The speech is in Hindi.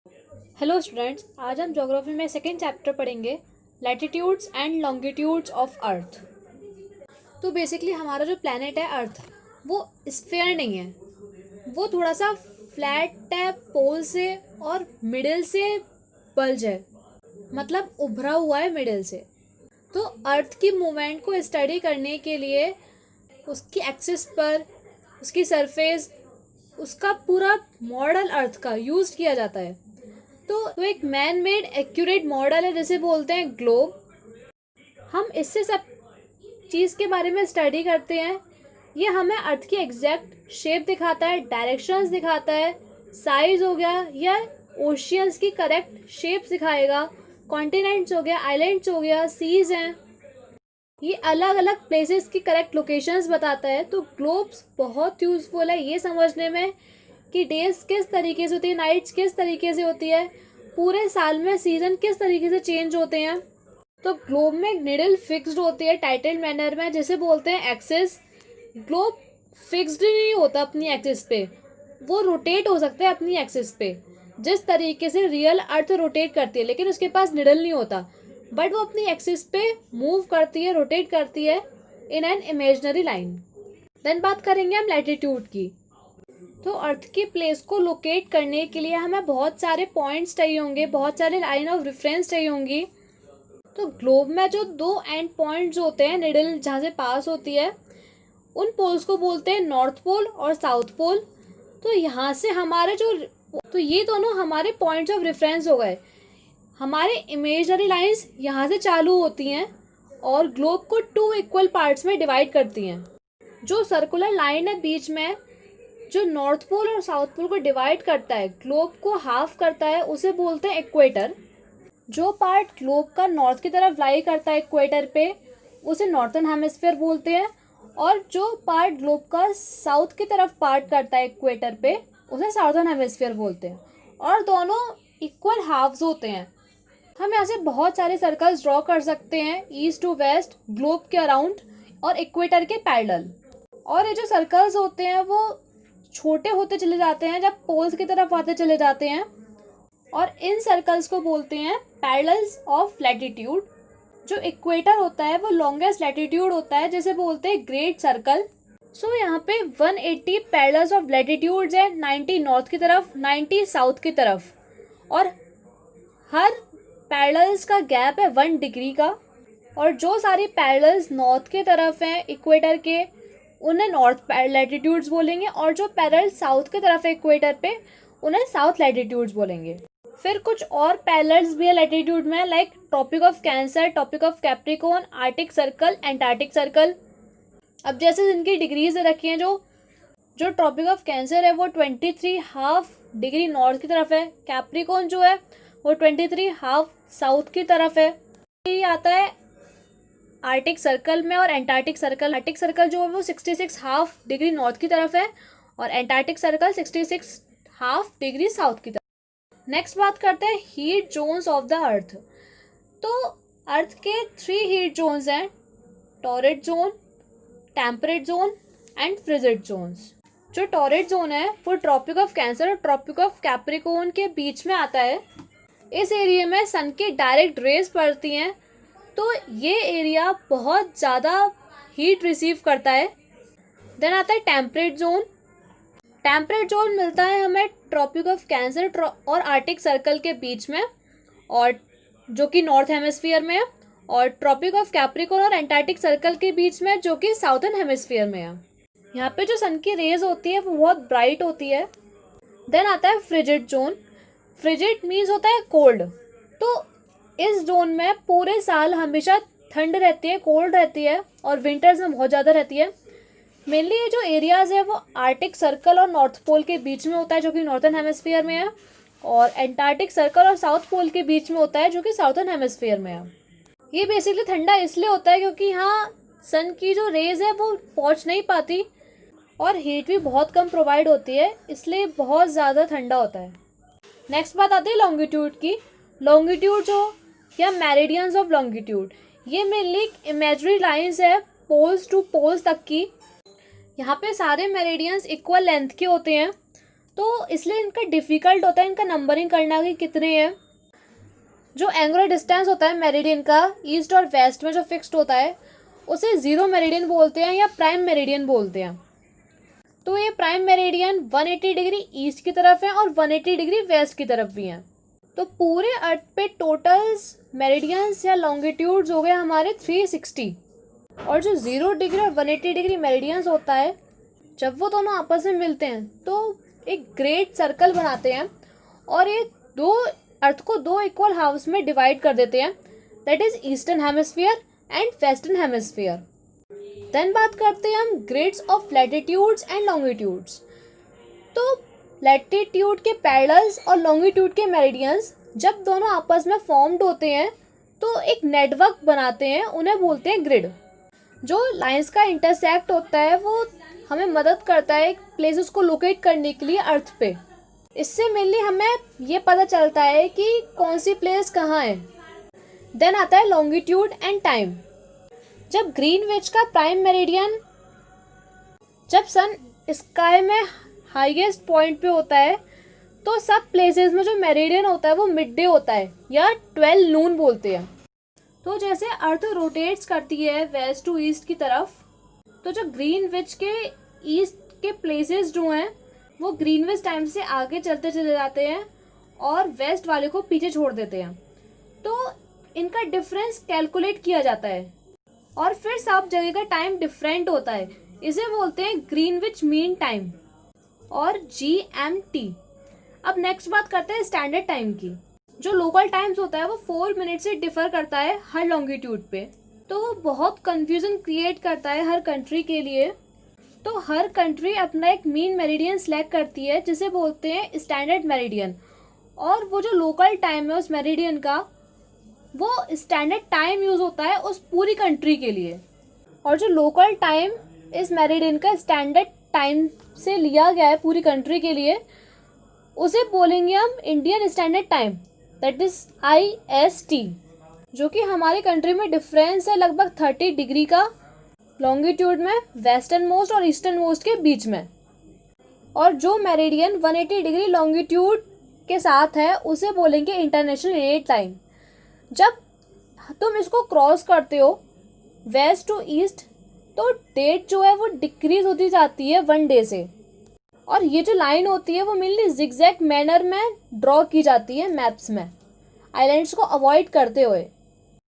हेलो स्टूडेंट्स, आज हम ज्योग्राफी में सेकेंड चैप्टर पढ़ेंगे, latitudes and longitudes of earth. तो बेसिकली हमारा जो प्लैनेट है अर्थ, वो स्फीयर नहीं है, वो थोड़ा सा फ्लैट है, पोल से और मिडिल से बल्ज है, मतलब उभरा हुआ है मिडिल से। तो अर्थ की मूवमेंट को स्टडी करने के लिए उसकी एक्सिस पर, उसकी सरफेस, उसका पूरा मॉडल अर्थ का यूज़ किया जाता है। तो एक मैन मेड एक्यूरेट मॉडल है, जैसे बोलते हैं ग्लोब। हम इससे सब चीज़ के बारे में स्टडी करते हैं। ये हमें अर्थ की एग्जैक्ट शेप दिखाता है, डायरेक्शंस दिखाता है, साइज हो गया या ओशियंस की करेक्ट शेप सिखाएगा, कॉन्टिनेंट्स हो गया, आइलैंड्स हो गया, सीज हैं, ये अलग अलग प्लेसेस की करेक्ट लोकेशंस बताता है। तो ग्लोब्स बहुत यूज़फुल है ये समझने में कि डेज किस तरीके से होती है, नाइट्स किस तरीके से होती है, पूरे साल में सीजन किस तरीके से चेंज होते हैं। तो ग्लोब में निडल फिक्स्ड होती है टाइटल मैनर में, जैसे बोलते हैं एक्सिस। ग्लोब फिक्स्ड नहीं होता अपनी एक्सिस पे, वो रोटेट हो सकता है अपनी एक्सिस पे, जिस तरीके से रियल अर्थ रोटेट करती है, लेकिन उसके पास निडल नहीं होता, बट वो अपनी एक्सिस पे मूव करती है, रोटेट करती है in an imaginary line. Then बात करेंगे हम लैटिट्यूड की। तो अर्थ की प्लेस को लोकेट करने के लिए हमें बहुत सारे पॉइंट्स चाहिए होंगे, बहुत सारे लाइन ऑफ रेफरेंस चाहिए होंगी। तो ग्लोब में जो दो एंड पॉइंट्स होते हैं, निडल जहाँ से पास होती है, उन पोल्स को बोलते हैं नॉर्थ पोल और साउथ पोल। तो यहाँ से हमारे तो ये दोनों हमारे पॉइंट्स ऑफ रेफरेंस हो गए। हमारे इमेजनरी लाइंस यहाँ से चालू होती हैं और ग्लोब को 2 इक्वल पार्ट्स में डिवाइड करती हैं। जो सर्कुलर लाइन है बीच में, जो नॉर्थ पोल और साउथ पोल को डिवाइड करता है, ग्लोब को हाफ करता है, उसे बोलते हैं इक्वेटर। जो पार्ट ग्लोब का नॉर्थ की तरफ लाई करता है इक्वेटर पे, उसे नॉर्थर्न हेमिस्फीयर बोलते हैं, और जो पार्ट ग्लोब का साउथ की तरफ पार्ट करता है इक्वेटर पे, उसे साउथर्न हेमिस्फीयर बोलते हैं। और दोनों इक्वल हाफ्स होते हैं। हम यहाँ से बहुत सारे सर्कल्स ड्रॉ कर सकते हैं, ईस्ट टू वेस्ट, ग्लोब के अराउंड और इक्वेटर के पैरेलल। और ये जो सर्कल्स होते हैं वो छोटे होते चले जाते हैं जब पोल्स की तरफ आते चले जाते हैं, और इन सर्कल्स को बोलते हैं पैरेलल्स ऑफ लैटिट्यूड। जो इक्वेटर होता है वो लॉन्गेस्ट लैटिट्यूड होता है, जिसे बोलते हैं ग्रेट सर्कल। सो यहाँ पे 180 पैरेलल्स ऑफ लैटिट्यूड्स है, 90 नॉर्थ की तरफ, 90 साउथ की तरफ, और हर पैरेलल्स का गैप है 1 डिग्री का। और जो सारी पैरेलल्स नॉर्थ की तरफ हैं इक्वेटर के, उन्हें नॉर्थ लैटिट्यूड्स बोलेंगे, और जो पैरेलल साउथ की तरफ है इक्वेटर पे, उन्हें साउथ लैटिट्यूड्स बोलेंगे। फिर कुछ और पैरेलल्स भी है लैटिट्यूड में, like tropic of Cancer, tropic of Capricorn, Arctic circle, Antarctic circle. अब जैसे इनकी डिग्रीज रखी हैं, जो ट्रॉपिक ऑफ कैंसर है वो 23.5 डिग्री नॉर्थ की तरफ है, कैप्रिकॉर्न जो है वो 23.5 साउथ की तरफ है। ये आता है आर्टिक सर्कल में। और एंटार्क्टिक सर्कल जो है वो 66.5 डिग्री नॉर्थ की तरफ है, और एंटार्क्टिक सर्कल 66.5 डिग्री साउथ की तरफ। नेक्स्ट बात करते हैं heat zones of the earth. तो अर्थ के 3 हीट जोन्स हैं, torrid zone, temperate zone and frigid zones. जो टॉरेट जोन है वो ट्रॉपिक ऑफ कैंसर और ट्रॉपिक ऑफ कैप्रिकॉर्न के बीच में आता है। इस एरिया में सन की डायरेक्ट रेज पड़ती हैं, तो ये एरिया बहुत ज़्यादा हीट रिसीव करता है। देन आता है टेम्परेट जोन। टेम्परेट जोन मिलता है हमें ट्रॉपिक ऑफ कैंसर और आर्टिक सर्कल के बीच में, और जो कि नॉर्थ हेमिस्फीयर में है, और ट्रॉपिक ऑफ कैप्रिकॉर्न और एंटार्क्टिक सर्कल के बीच में, जो कि साउथर्न हेमिस्फीयर में है। यहाँ पे जो सन की रेज होती है वो बहुत ब्राइट होती है। देन आता है फ्रिजिड जोन। फ्रिजिड मीन्स होता है कोल्ड। तो इस जोन में पूरे साल हमेशा ठंड रहती है, कोल्ड रहती है, और विंटर्स में बहुत ज़्यादा रहती है। मेनली ये जो एरियाज़ है वो आर्टिक सर्कल और नॉर्थ पोल के बीच में होता है, जो कि नॉर्थर्न हेमिस्फीयर में है, और एंटार्क्टिक सर्कल और साउथ पोल के बीच में होता है, जो कि साउथर्न हेमिस्फीयर में है। ये बेसिकली ठंडा इसलिए होता है क्योंकि यहाँ सन की जो रेज है वो पहुँच नहीं पाती, और हीट भी बहुत कम प्रोवाइड होती है, इसलिए बहुत ज़्यादा ठंडा होता है। नेक्स्ट बात आती है लॉन्गिट्यूड की। लॉन्गिट्यूड जो या मेरिडियंस ऑफ लॉन्गिट्यूड, ये मेनली इमेजनरी लाइंस है पोल्स टू पोल्स तक की। यहाँ पे सारे मेरिडियंस इक्वल लेंथ के होते हैं। तो इसलिए इनका डिफ़िकल्ट होता है इनका नंबरिंग करना कि कितने हैं। जो एंगुलर डिस्टेंस होता है मेरिडियन का ईस्ट और वेस्ट में जो फिक्स्ड होता है उसे ज़ीरो मेरिडियन बोलते हैं या प्राइम मेरिडियन बोलते हैं। तो ये प्राइम मेरिडियन 180 डिग्री ईस्ट की तरफ है और 180 डिग्री वेस्ट की तरफ भी हैं। तो पूरे अर्थ पे टोटल्स मेरिडियंस या लॉन्गिट्यूड्स हो गए हमारे 360। और जो 0 डिग्री और 180 डिग्री मेरिडियंस होता है जब वो दोनों आपस में मिलते हैं तो एक ग्रेट सर्कल बनाते हैं और ये दो अर्थ को दो इक्वल हाफ्स में डिवाइड कर देते हैं, that is eastern hemisphere and western hemisphere. Then बात करते हैं हम grids of latitudes and longitudes. तो लैटिट्यूड के पैरेलल्स और लॉन्गिट्यूड के मेरिडियंस जब दोनों आपस में फॉर्म्ड होते हैं तो एक नेटवर्क बनाते हैं, उन्हें बोलते हैं ग्रिड। जो लाइंस का इंटरसेक्ट होता है वो हमें मदद करता है प्लेसेस को लोकेट करने के लिए अर्थ पे। इससे मेनली हमें ये पता चलता है कि कौन सी प्लेस कहाँ है। देन आता है लॉन्गिट्यूड एंड टाइम। जब ग्रीनविच का प्राइम मेरिडियन जब सन स्काई में हाईएस्ट पॉइंट पे होता है तो सब प्लेसेस में जो मेरिडियन होता है वो मिड डे होता है या 12 नून बोलते हैं। तो जैसे अर्थ रोटेट्स करती है वेस्ट टू ईस्ट की तरफ, तो जो ग्रीनविच के ईस्ट के प्लेसेस जो हैं वो ग्रीनविच टाइम से आगे चलते चले जाते हैं और वेस्ट वाले को पीछे छोड़ देते हैं। तो इनका डिफरेंस कैलकुलेट किया जाता है और फिर सब जगह का टाइम डिफरेंट होता है। इसे बोलते हैं ग्रीनविच मीन टाइम और GMT। अब नेक्स्ट बात करते हैं स्टैंडर्ड टाइम की। जो लोकल टाइम्स होता है वो 4 मिनट से डिफर करता है हर लॉन्गिट्यूड पे, तो वो बहुत कंफ्यूजन क्रिएट करता है हर कंट्री के लिए। तो हर कंट्री अपना एक मीन मेरिडियन सेलेक्ट करती है जिसे बोलते हैं स्टैंडर्ड मेरिडियन, और वो जो लोकल टाइम है उस मेरिडियन का वो स्टैंडर्ड टाइम यूज़ होता है उस पूरी कंट्री के लिए। और जो लोकल टाइम इस मेरिडियन का स्टैंडर्ड टाइम से लिया गया है पूरी कंट्री के लिए उसे बोलेंगे हम Indian standard time, that is IST, जो कि हमारी कंट्री में डिफरेंस है लगभग 30 डिग्री का लॉन्गिट्यूड में वेस्टर्न मोस्ट और ईस्टर्न मोस्ट के बीच में। और जो मेरिडियन 180 डिग्री लॉन्गिट्यूड के साथ है उसे बोलेंगे इंटरनेशनल डेट टाइम। जब तुम इसको क्रॉस करते हो वेस्ट टू ईस्ट तो डेट जो है वो डिक्रीज होती जाती है 1 डे से, और ये जो लाइन होती है वो मेनली जिगजैग मैनर में ड्रॉ की जाती है मैप्स में आइलैंड्स को अवॉइड करते हुए।